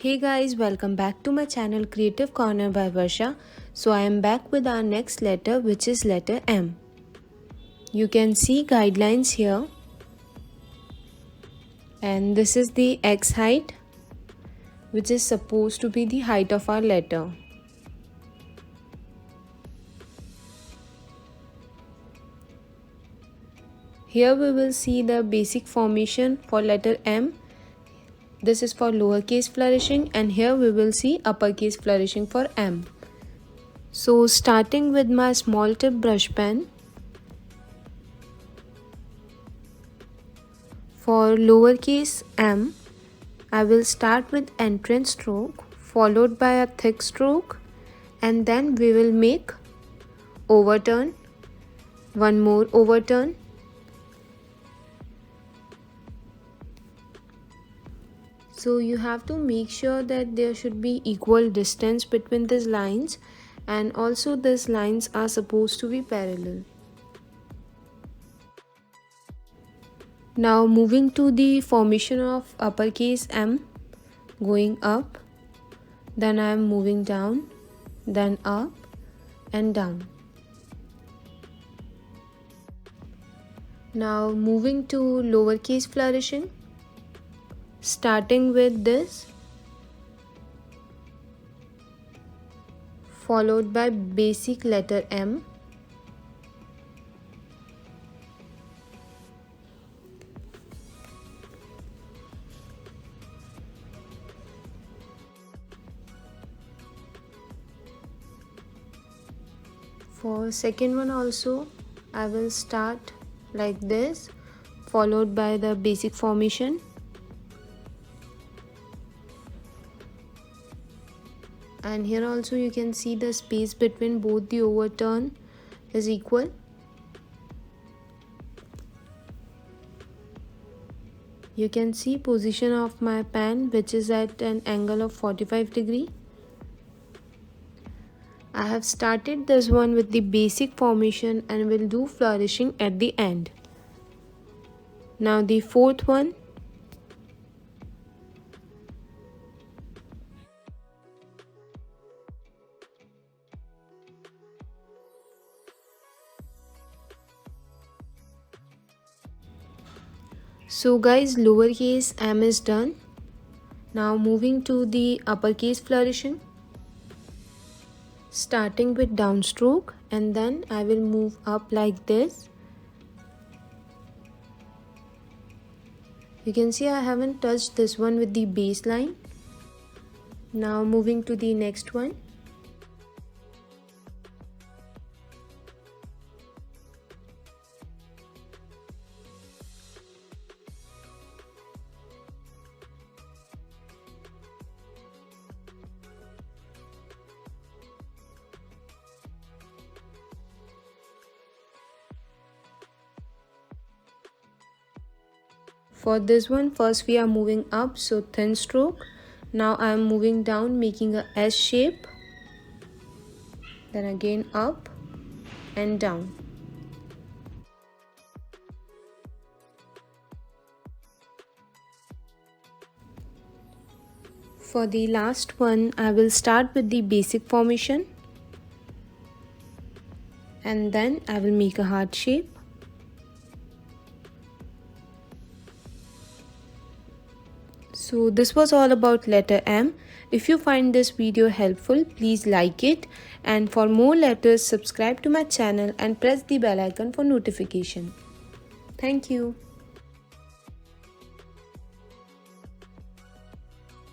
Hey guys, welcome back to my channel Creative Corner by Varsha. So I am back with our next letter, which is letter M. You can see guidelines here, and this is the X height, which is supposed to be the height of our letter. Here we will see the basic formation for letter M. This is for lowercase flourishing, and here we will see uppercase flourishing for M. So starting with my small tip brush pen, for lowercase m, I will start with entrance stroke followed by a thick stroke, and then we will make overturn, one more overturn, so you have to make sure that there should be equal distance between these lines, and also these lines are supposed to be parallel. Now moving to the formation of uppercase M, going up, then I am moving down, then up and down. Now moving to lowercase flourishing, starting with this, followed by basic letter M, for second one also I will start like this, followed by the basic formation, and here also you can see the space between both the overturn is equal. You can see position of my pen, which is at an angle of 45°. I have started this one with the basic formation and will do flourishing at the end. Now the fourth one, so guys, lowercase m is done. Now moving to the uppercase flourishing, starting with downstroke, and then I will move up like this. You can see I haven't touched this one with the baseline. Now moving to the next one. For this one, first we are moving up, so thin stroke. Now I am moving down, making a S shape, then again up and down. For the last one, I will start with the basic formation, and then I will make a heart shape. So this was all about letter M. If you find this video helpful, please like it, and for more letters, subscribe to my channel and press the bell icon for notification. Thank you.